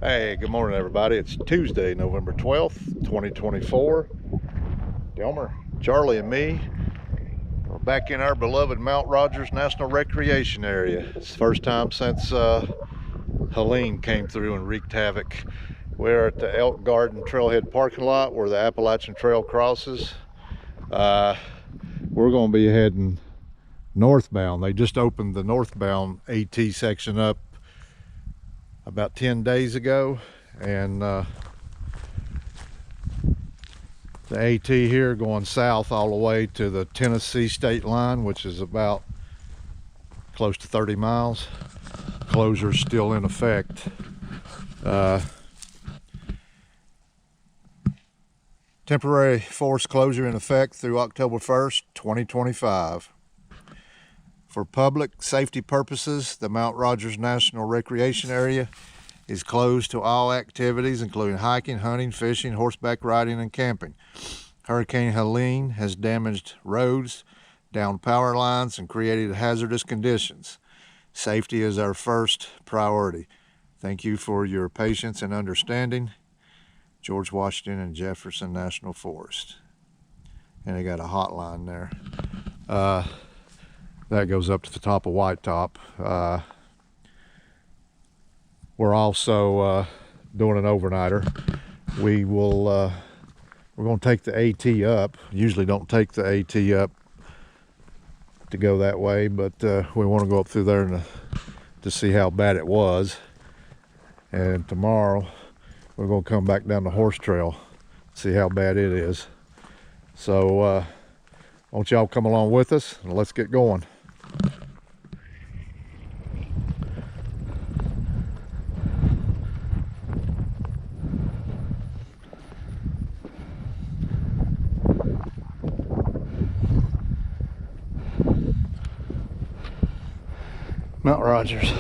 Hey, good morning, everybody. It's Tuesday, November 12th, 2024. Delmer, Charlie, and me are back in our beloved Mount Rogers National Recreation Area. It's the first time since Helene came through and wreaked havoc. We're at the Elk Garden Trailhead parking lot where the Appalachian Trail crosses. We're going to be heading northbound. They just opened the northbound AT section up about 10 days ago, and the AT here going south all the way to the Tennessee state line, which is about close to 30 miles. Closure still in effect. Temporary forced closure in effect through October 1st, 2025. For public safety purposes, the Mount Rogers National Recreation Area is closed to all activities, including hiking, hunting, fishing, horseback riding, and camping. Hurricane Helene has damaged roads, downed power lines, and created hazardous conditions. Safety is our first priority. Thank you for your patience and understanding. George Washington and Jefferson National Forest. And they got a hotline there. That goes up to the top of White Top. We're also doing an overnighter. We're going to take the AT up. Usually don't take the AT up to go that way, but we want to go up through there to see how bad it was. And tomorrow we're going to come back down the horse trail, see how bad it is. So won't y'all come along with us and let's get going. Mount Rogers.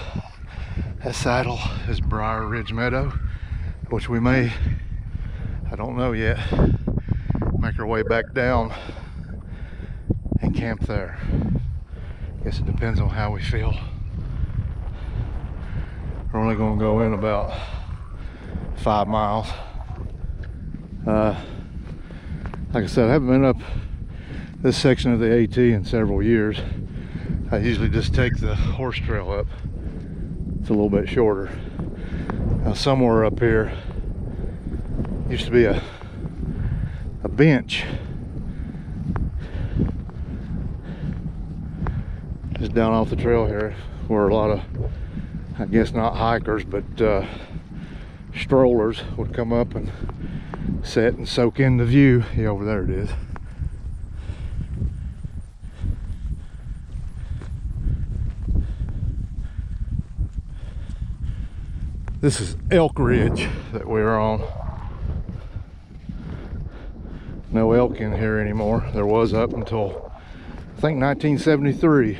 That saddle is Briar Ridge Meadow, which we may, I don't know yet, make our way back down and camp there. Guess it depends on how we feel. We're only going to go in about 5 miles. Like I said, I haven't been up this section of the AT in several years. I usually just take the horse trail up. It's a little bit shorter. Now somewhere up here used to be a bench just down off the trail here, where a lot of, I guess not hikers, but strollers would come up and sit and soak in the view. Yeah, over there it is. This is Elk Ridge that we're on. No elk in here anymore. There was up until, I think, 1973.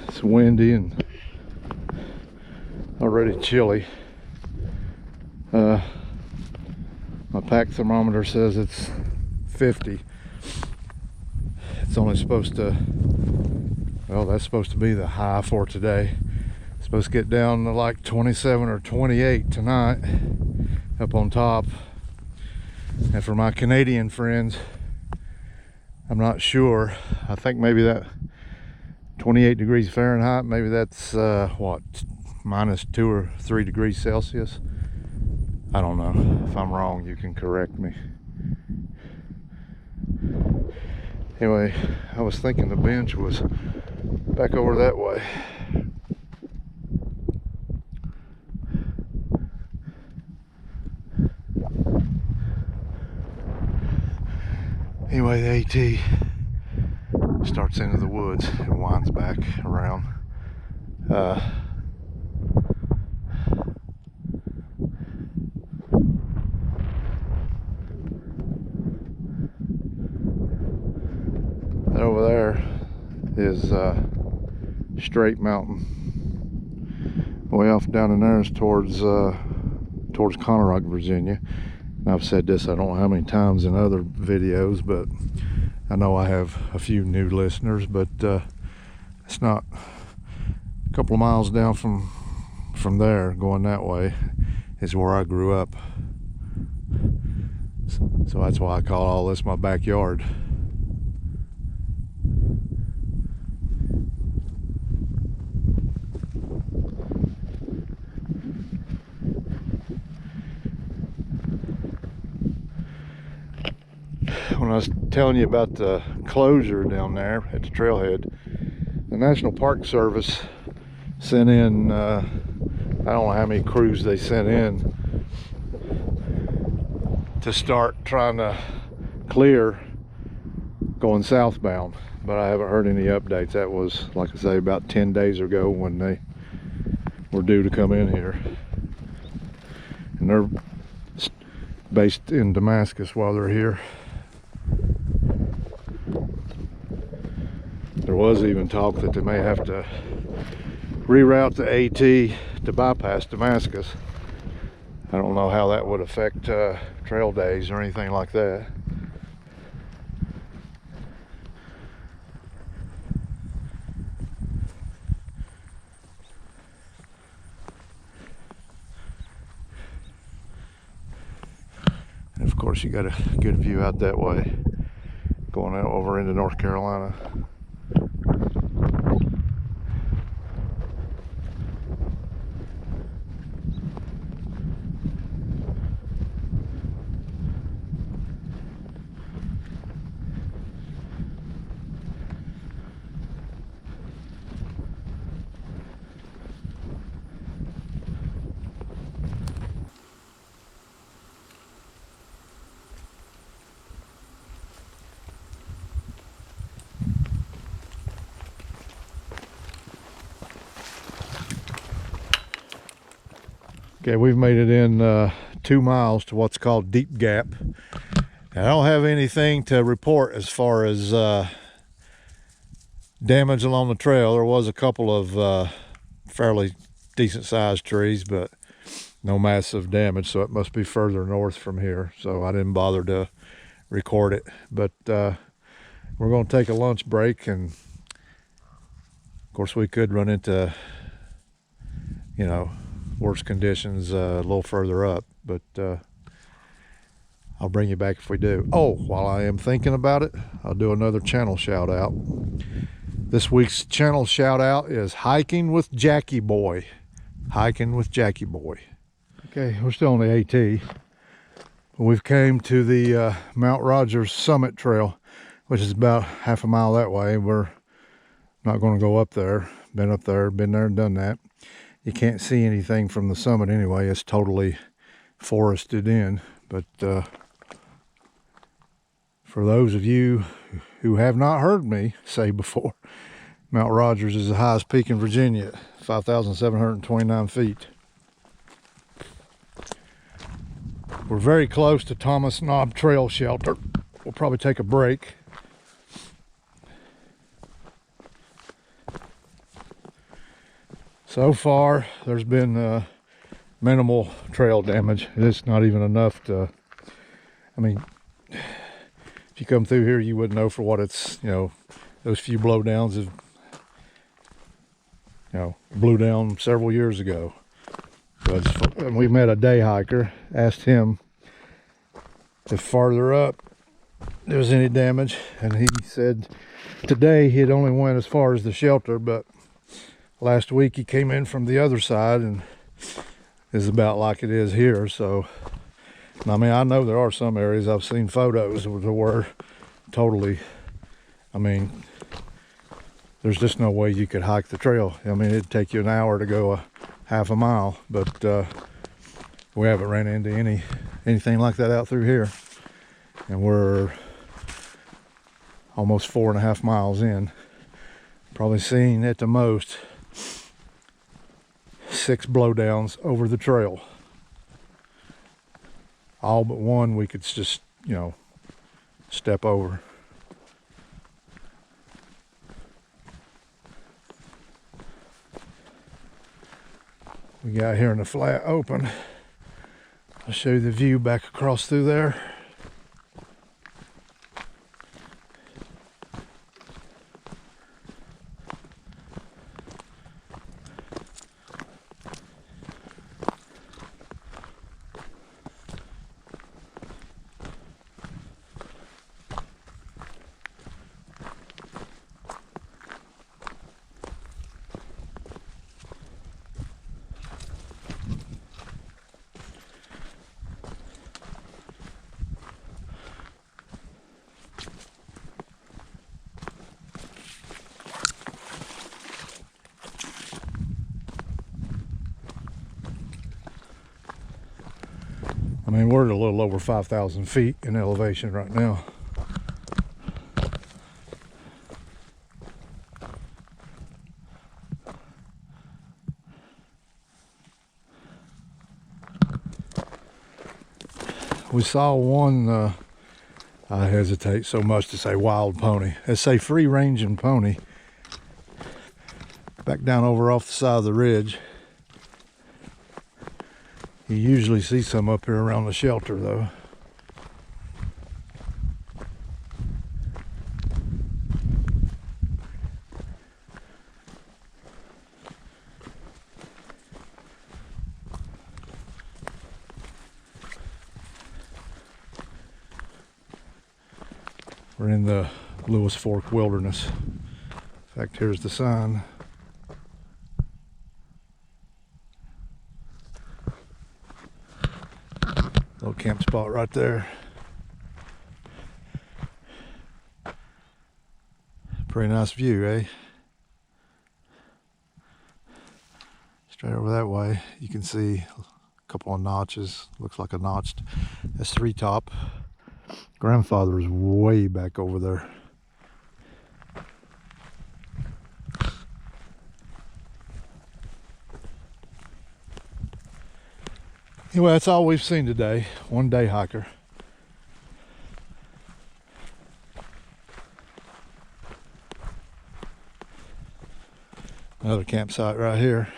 It's windy and already chilly. My pack thermometer says it's 50. It's only supposed to, well, that's supposed to be the high for today. It's supposed to get down to like 27 or 28 tonight up on top. And for my Canadian friends, I'm not sure. I think maybe that 28 degrees Fahrenheit, maybe that's what, minus 2 or 3 degrees Celsius. I don't know. If I'm wrong, you can correct me. Anyway, I was thinking the bench was back over that way. Anyway, the AT starts into the woods and winds back around. Over there is Straight Mountain. Way off down in there is towards Conroe, Virginia. And I've said this, I don't know how many times in other videos, but I know I have a few new listeners, but it's not a couple of miles down from there, going that way, is where I grew up. So that's why I call all this my backyard. When I was telling you about the closure down there at the trailhead, the National Park Service sent in, I don't know how many crews they sent in to start trying to clear going southbound, but I haven't heard any updates. That was, like I say, about 10 days ago when they were due to come in here. And they're based in Damascus while they're here. There was even talk that they may have to reroute the AT to bypass Damascus. I don't know how that would affect trail days or anything like that. And of course you got a good view out that way, going out over into North Carolina. Okay, we've made it in 2 miles to what's called Deep Gap. And I don't have anything to report as far as damage along the trail. There was a couple of fairly decent sized trees, but no massive damage, so it must be further north from here. So I didn't bother to record it. But we're going to take a lunch break, and of course we could run into, you know, worse conditions a little further up, but I'll bring you back if we do. Oh, while I am thinking about it, I'll do another channel shout out. This week's channel shout out is Hiking with Jackie Boy. Hiking with Jackie Boy. Okay, we're still on the AT. We've came to the Mount Rogers Summit Trail, which is about half a mile that way. We're not going to go up there. Been up there, been there and done that. You can't see anything from the summit anyway. It's totally forested in. But for those of you who have not heard me say before, Mount Rogers is the highest peak in Virginia at 5,729 feet. We're very close to Thomas Knob Trail Shelter. We'll probably take a break. So far, there's been minimal trail damage. It's not even enough to, I mean, if you come through here, you wouldn't know for what it's, you know, those few blowdowns have, you know, blew down several years ago. But we met a day hiker, asked him if farther up there was any damage, and he said today he had only went as far as the shelter, but last week he came in from the other side and is about like it is here. So I mean, I know there are some areas I've seen photos where totally, I mean, there's just no way you could hike the trail. I mean, it'd take you an hour to go a half a mile, but we haven't ran into anything like that out through here, and we're almost 4.5 miles in. Probably seen at the most 6 blowdowns over the trail. All but one we could just, you know, step over. we got here in the flat open. I'll show you the view back across through there. I mean, we're at a little over 5,000 feet in elevation right now. We saw one, I hesitate so much to say wild pony. I say free ranging pony. Back down over off the side of the ridge. You usually see some up here around the shelter though. We're in the Lewis Fork Wilderness. In fact, here's the sign. Little camp spot right there. Pretty nice view, eh? Straight over that way, you can see a couple of notches. Looks like a notched S3 top. Grandfather is way back over there. Anyway, that's all we've seen today. One day hiker. Another campsite right here.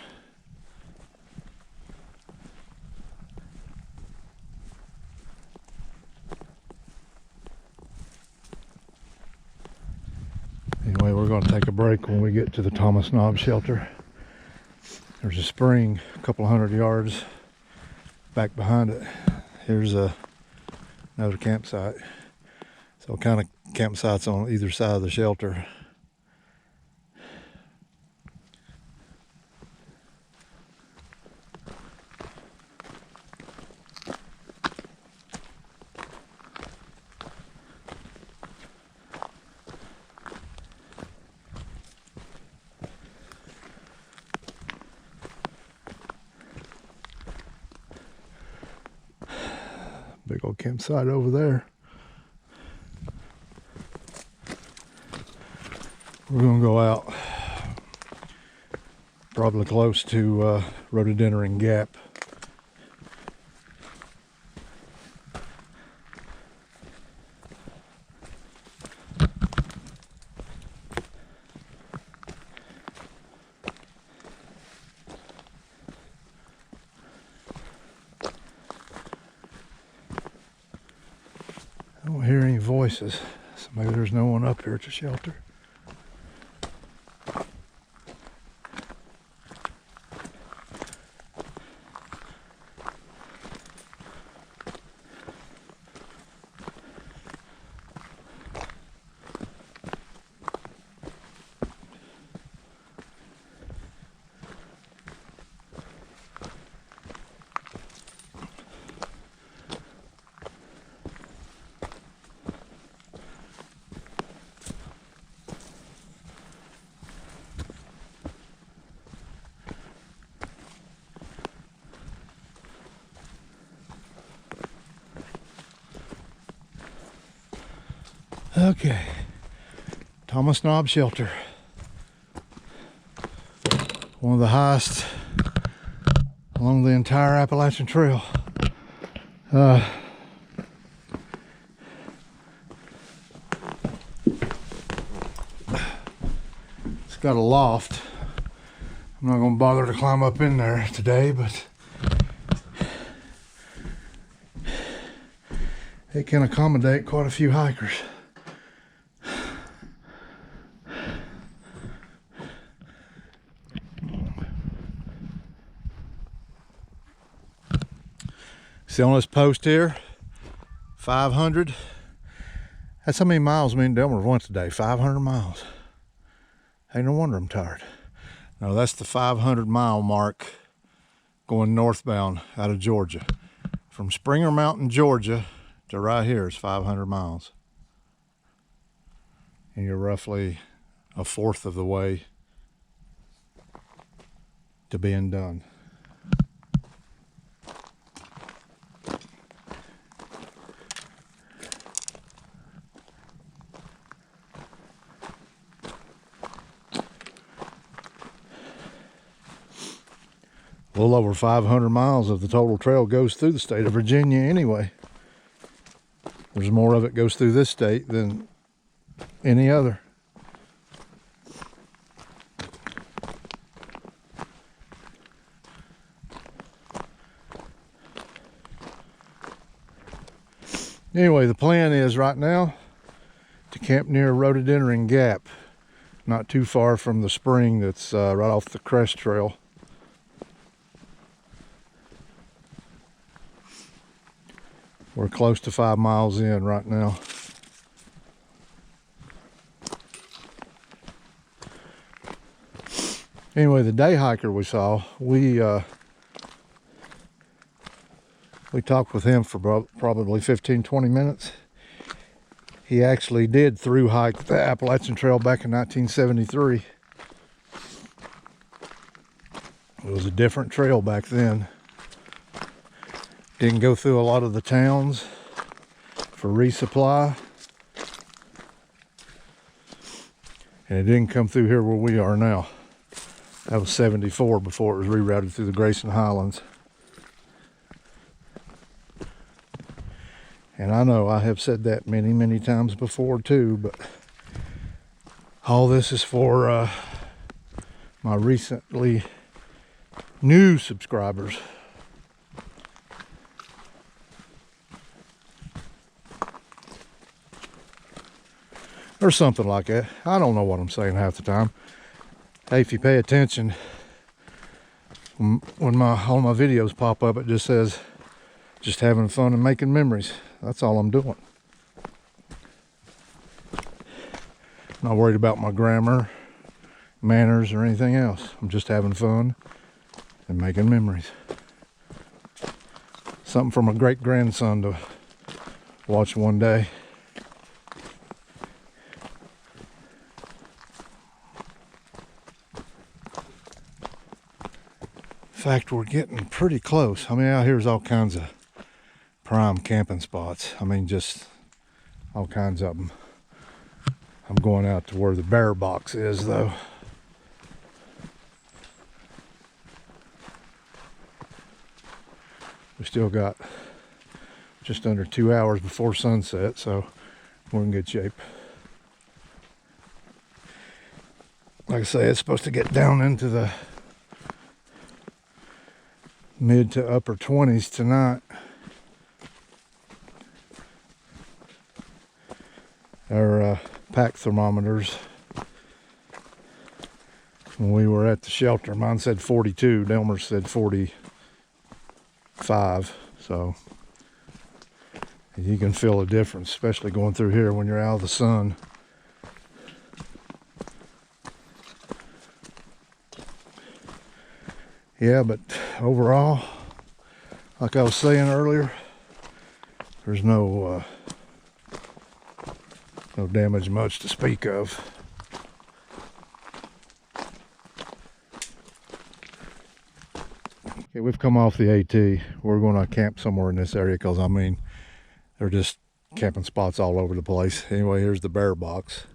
Anyway, we're going to take a break when we get to the Thomas Knob shelter. There's a spring a couple hundred yards back behind it. Here's another campsite. So kind of campsites on either side of the shelter. Big old campsite over there. We're gonna go out probably close to Rhododendron Gap. I don't hear any voices, so maybe there's no one up here at the shelter. Okay, Thomas Knob Shelter. One of the highest along the entire Appalachian Trail. It's got a loft, I'm not gonna bother to climb up in there today, but it can accommodate quite a few hikers. See on this post here, 500. That's how many miles me and Delmer went today, 500 miles. Ain't no wonder I'm tired. No, that's the 500 mile mark going northbound out of Georgia. From Springer Mountain, Georgia to right here is 500 miles. And you're roughly a fourth of the way to being done. A little over 500 miles of the total trail goes through the state of Virginia anyway. There's more of it goes through this state than any other. Anyway, the plan is right now to camp near Rhododendron Gap, not too far from the spring that's right off the Crest Trail. We're close to 5 miles in right now. Anyway, the day hiker we saw, we talked with him for probably 15-20 minutes. He actually did through hike the Appalachian Trail back in 1973. It was a different trail back then. Didn't go through a lot of the towns for resupply. And it didn't come through here where we are now. That was 74 before it was rerouted through the Grayson Highlands. And I know I have said that many, many times before too, but all this is for my recently new subscribers. Or something like that. I don't know what I'm saying half the time. Hey, if you pay attention, when all my videos pop up, it just says, just having fun and making memories. That's all I'm doing. Not worried about my grammar, manners, or anything else. I'm just having fun and making memories. Something for my great-grandson to watch one day. In fact, we're getting pretty close. I mean, out here's all kinds of prime camping spots. I mean, just all kinds of them. I'm going out to where the bear box is, though. We still got just under 2 hours before sunset, so we're in good shape. Like I say, it's supposed to get down into the mid to upper 20s tonight. Our pack thermometers, when we were at the shelter, mine said 42, Delmer said 45, so you can feel a difference, especially going through here when you're out of the sun. Yeah, but overall, like I was saying earlier, there's no damage much to speak of. Okay, we've come off the AT. We're going to camp somewhere in this area because, I mean, there are just camping spots all over the place. Anyway, here's the bear box.